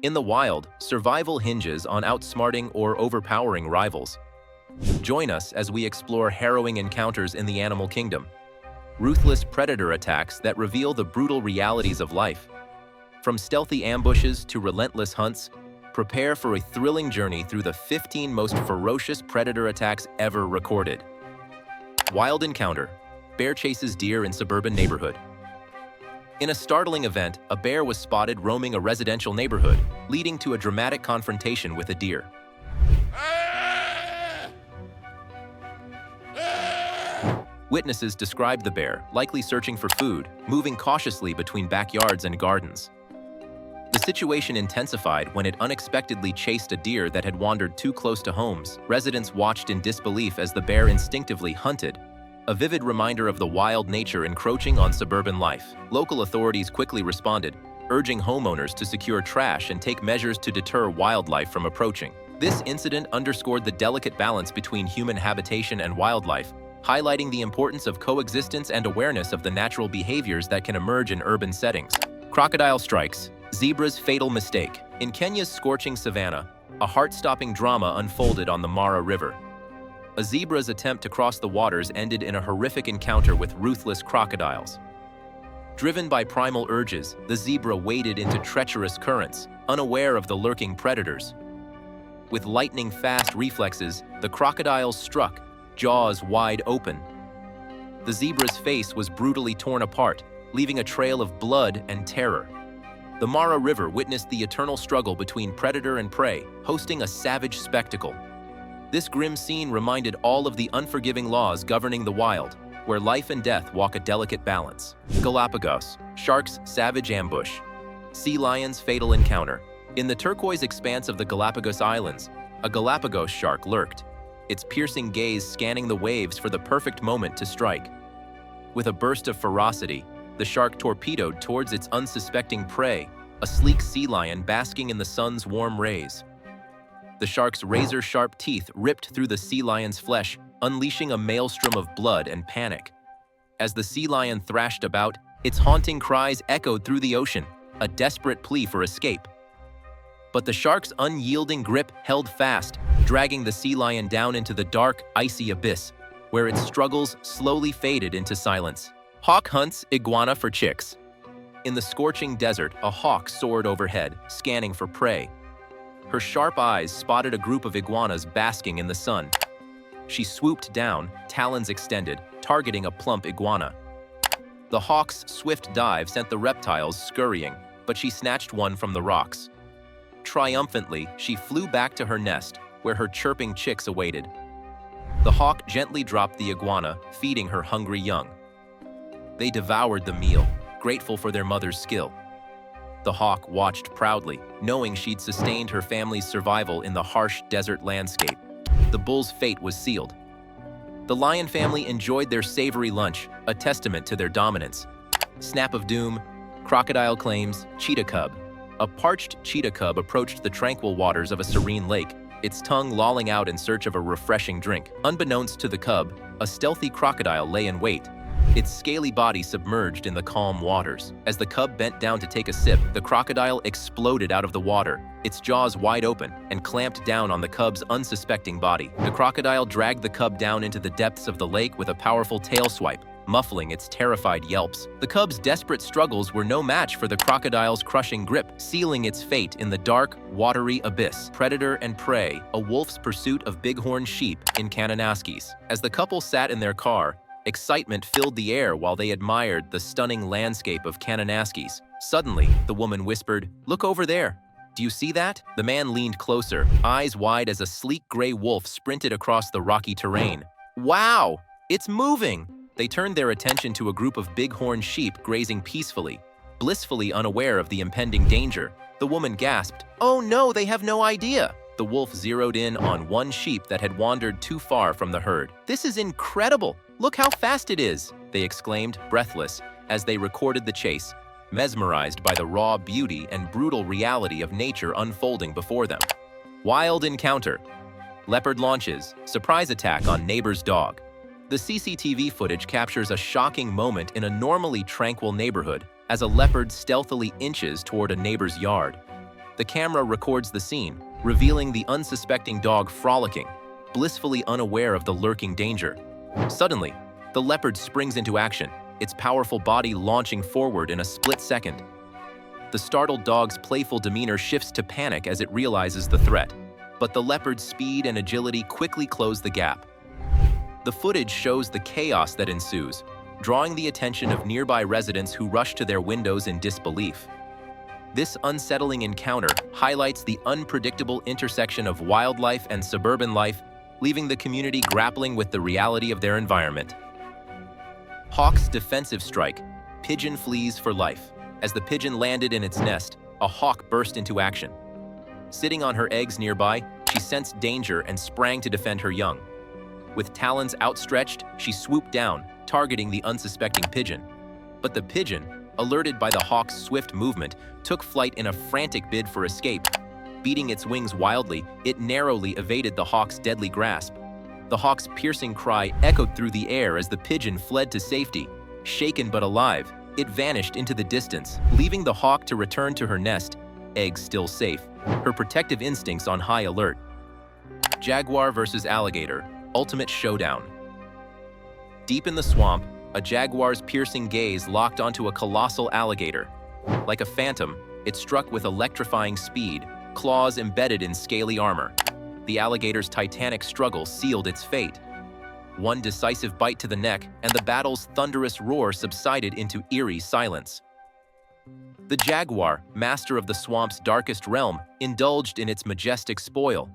In the wild, survival hinges on outsmarting or overpowering rivals. Join us as we explore harrowing encounters in the animal kingdom, ruthless predator attacks that reveal the brutal realities of life. From stealthy ambushes to relentless hunts, prepare for a thrilling journey through the 15 most ferocious predator attacks ever recorded. Wild encounter: bear chases deer in suburban neighborhood. In a startling event, a bear was spotted roaming a residential neighborhood, leading to a dramatic confrontation with a deer. Witnesses described the bear, likely searching for food, moving cautiously between backyards and gardens. The situation intensified when it unexpectedly chased a deer that had wandered too close to homes. Residents watched in disbelief as the bear instinctively hunted, a vivid reminder of the wild nature encroaching on suburban life. Local authorities quickly responded, urging homeowners to secure trash and take measures to deter wildlife from approaching. This incident underscored the delicate balance between human habitation and wildlife, highlighting the importance of coexistence and awareness of the natural behaviors that can emerge in urban settings. Crocodile strikes: zebra's fatal mistake. In Kenya's scorching savanna, a heart-stopping drama unfolded on the Mara River. A zebra's attempt to cross the waters ended in a horrific encounter with ruthless crocodiles. Driven by primal urges, the zebra waded into treacherous currents, unaware of the lurking predators. With lightning-fast reflexes, the crocodiles struck, jaws wide open. The zebra's face was brutally torn apart, leaving a trail of blood and terror. The Mara River witnessed the eternal struggle between predator and prey, hosting a savage spectacle. This grim scene reminded all of the unforgiving laws governing the wild, where life and death walk a delicate balance. Galapagos: shark's savage ambush. Sea lion's fatal encounter. In the turquoise expanse of the Galapagos Islands, a Galapagos shark lurked, its piercing gaze scanning the waves for the perfect moment to strike. With a burst of ferocity, the shark torpedoed towards its unsuspecting prey, a sleek sea lion basking in the sun's warm rays. The shark's razor-sharp teeth ripped through the sea lion's flesh, unleashing a maelstrom of blood and panic. As the sea lion thrashed about, its haunting cries echoed through the ocean, a desperate plea for escape. But the shark's unyielding grip held fast, dragging the sea lion down into the dark, icy abyss, where its struggles slowly faded into silence. Hawk hunts iguana for chicks. In the scorching desert, a hawk soared overhead, scanning for prey. Her sharp eyes spotted a group of iguanas basking in the sun. She swooped down, talons extended, targeting a plump iguana. The hawk's swift dive sent the reptiles scurrying, but she snatched one from the rocks. Triumphantly, she flew back to her nest, where her chirping chicks awaited. The hawk gently dropped the iguana, feeding her hungry young. They devoured the meal, grateful for their mother's skill. The hawk watched proudly, knowing she'd sustained her family's survival in the harsh desert landscape. The bull's fate was sealed. The lion family enjoyed their savory lunch, a testament to their dominance. Snap of doom: crocodile claims cheetah cub. A parched cheetah cub approached the tranquil waters of a serene lake, its tongue lolling out in search of a refreshing drink. Unbeknownst to the cub, a stealthy crocodile lay in wait, its scaly body submerged in the calm waters. As the cub bent down to take a sip, the crocodile exploded out of the water, its jaws wide open, and clamped down on the cub's unsuspecting body. The crocodile dragged the cub down into the depths of the lake with a powerful tail swipe, muffling its terrified yelps. The cub's desperate struggles were no match for the crocodile's crushing grip, sealing its fate in the dark, watery abyss. Predator and prey: a wolf's pursuit of bighorn sheep in Kananaskis. As the couple sat in their car, excitement filled the air while they admired the stunning landscape of Kananaskis. Suddenly, the woman whispered, "Look over there. Do you see that?" The man leaned closer, eyes wide as a sleek gray wolf sprinted across the rocky terrain. "Wow! It's moving!" They turned their attention to a group of bighorn sheep grazing peacefully, blissfully unaware of the impending danger. The woman gasped, "Oh no, they have no idea!" The wolf zeroed in on one sheep that had wandered too far from the herd. "This is incredible! Look how fast it is!" they exclaimed, breathless, as they recorded the chase, mesmerized by the raw beauty and brutal reality of nature unfolding before them. Wild encounter: leopard launches, surprise attack on neighbor's dog. The CCTV footage captures a shocking moment in a normally tranquil neighborhood as a leopard stealthily inches toward a neighbor's yard. The camera records the scene, revealing the unsuspecting dog frolicking, blissfully unaware of the lurking danger. Suddenly, the leopard springs into action, its powerful body launching forward in a split second. The startled dog's playful demeanor shifts to panic as it realizes the threat, but the leopard's speed and agility quickly close the gap. The footage shows the chaos that ensues, drawing the attention of nearby residents who rush to their windows in disbelief. This unsettling encounter highlights the unpredictable intersection of wildlife and suburban life, leaving the community grappling with the reality of their environment. Hawk's defensive strike. Pigeon flees for life. As the pigeon landed in its nest, a hawk burst into action. Sitting on her eggs nearby, she sensed danger and sprang to defend her young. With talons outstretched, she swooped down, targeting the unsuspecting pigeon. But the pigeon, alerted by the hawk's swift movement, took flight in a frantic bid for escape. Beating its wings wildly, it narrowly evaded the hawk's deadly grasp. The hawk's piercing cry echoed through the air as the pigeon fled to safety. Shaken but alive, it vanished into the distance, leaving the hawk to return to her nest, eggs still safe, her protective instincts on high alert. Jaguar versus alligator, ultimate showdown. Deep in the swamp, a jaguar's piercing gaze locked onto a colossal alligator. Like a phantom, it struck with electrifying speed, claws embedded in scaly armor. The alligator's titanic struggle sealed its fate. One decisive bite to the neck, and the battle's thunderous roar subsided into eerie silence. The jaguar, master of the swamp's darkest realm, indulged in its majestic spoil.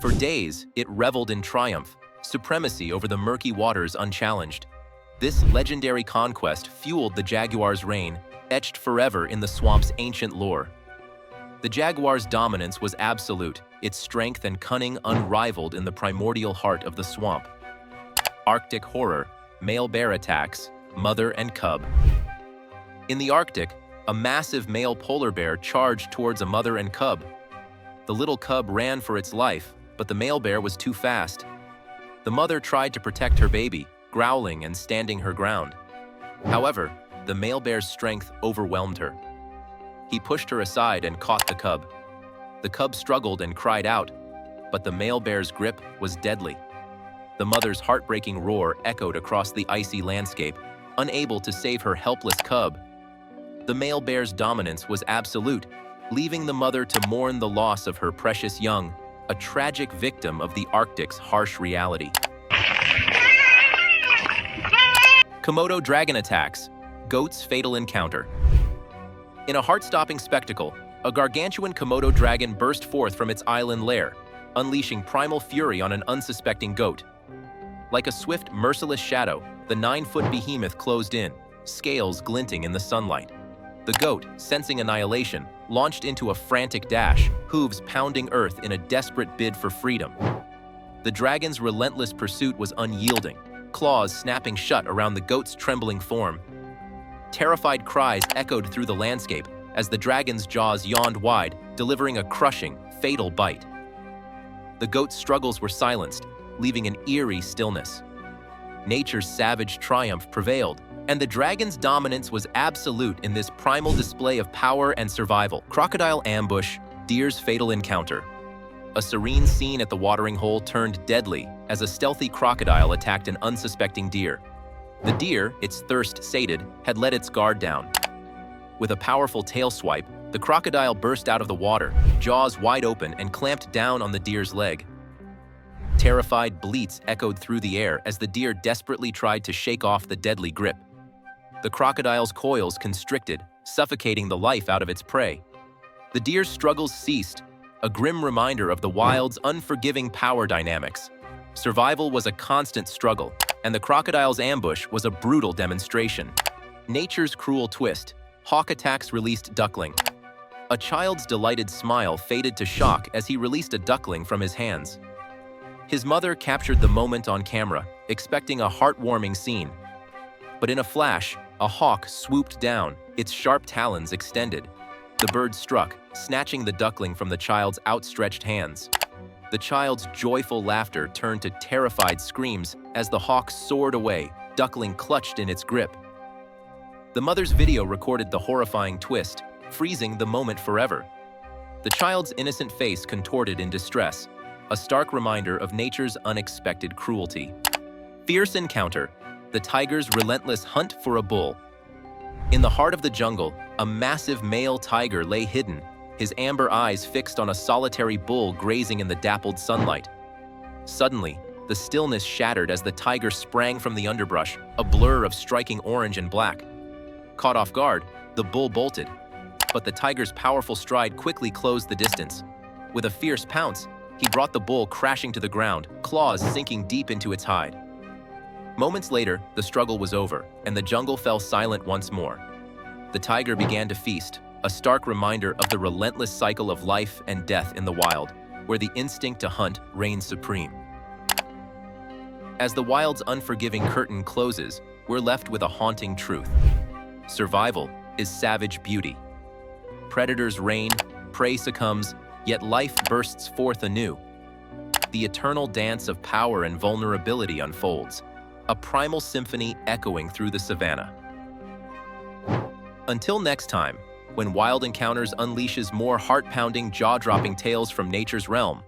For days, it reveled in triumph, supremacy over the murky waters unchallenged. This legendary conquest fueled the jaguar's reign, etched forever in the swamp's ancient lore. The jaguar's dominance was absolute, its strength and cunning unrivaled in the primordial heart of the swamp. Arctic horror, male bear attacks, mother and cub. In the Arctic, a massive male polar bear charged towards a mother and cub. The little cub ran for its life, but the male bear was too fast. The mother tried to protect her baby, growling and standing her ground. However, the male bear's strength overwhelmed her. He pushed her aside and caught the cub. The cub struggled and cried out, but the male bear's grip was deadly. The mother's heartbreaking roar echoed across the icy landscape, unable to save her helpless cub. The male bear's dominance was absolute, leaving the mother to mourn the loss of her precious young, a tragic victim of the Arctic's harsh reality. Komodo dragon attacks. Goat's fatal encounter. In a heart-stopping spectacle, a gargantuan Komodo dragon burst forth from its island lair, unleashing primal fury on an unsuspecting goat. Like a swift, merciless shadow, the 9-foot behemoth closed in, scales glinting in the sunlight. The goat, sensing annihilation, launched into a frantic dash, hooves pounding earth in a desperate bid for freedom. The dragon's relentless pursuit was unyielding, claws snapping shut around the goat's trembling form. Terrified cries echoed through the landscape as the dragon's jaws yawned wide, delivering a crushing, fatal bite. The goat's struggles were silenced, leaving an eerie stillness. Nature's savage triumph prevailed, and the dragon's dominance was absolute in this primal display of power and survival. Crocodile ambush, deer's fatal encounter. A serene scene at the watering hole turned deadly as a stealthy crocodile attacked an unsuspecting deer. The deer, its thirst sated, had let its guard down. With a powerful tail swipe, the crocodile burst out of the water, jaws wide open, and clamped down on the deer's leg. Terrified bleats echoed through the air as the deer desperately tried to shake off the deadly grip. The crocodile's coils constricted, suffocating the life out of its prey. The deer's struggles ceased, a grim reminder of the wild's unforgiving power dynamics. Survival was a constant struggle, and the crocodile's ambush was a brutal demonstration. Nature's cruel twist. Hawk attacks released duckling. A child's delighted smile faded to shock as he released a duckling from his hands. His mother captured the moment on camera, expecting a heartwarming scene. But in a flash, a hawk swooped down, its sharp talons extended. The bird struck, snatching the duckling from the child's outstretched hands. The child's joyful laughter turned to terrified screams as the hawk soared away, duckling clutched in its grip. The mother's video recorded the horrifying twist, freezing the moment forever. The child's innocent face contorted in distress, a stark reminder of nature's unexpected cruelty. Fierce encounter, the tiger's relentless hunt for a bull. In the heart of the jungle, a massive male tiger lay hidden, his amber eyes fixed on a solitary bull grazing in the dappled sunlight. Suddenly, the stillness shattered as the tiger sprang from the underbrush, a blur of striking orange and black. Caught off guard, the bull bolted, but the tiger's powerful stride quickly closed the distance. With a fierce pounce, he brought the bull crashing to the ground, claws sinking deep into its hide. Moments later, the struggle was over, and the jungle fell silent once more. The tiger began to feast, a stark reminder of the relentless cycle of life and death in the wild, where the instinct to hunt reigns supreme. As the wild's unforgiving curtain closes, we're left with a haunting truth. Survival is savage beauty. Predators reign, prey succumbs, yet life bursts forth anew. The eternal dance of power and vulnerability unfolds, a primal symphony echoing through the savanna. Until next time, when Wild Encounters unleashes more heart-pounding, jaw-dropping tales from nature's realm,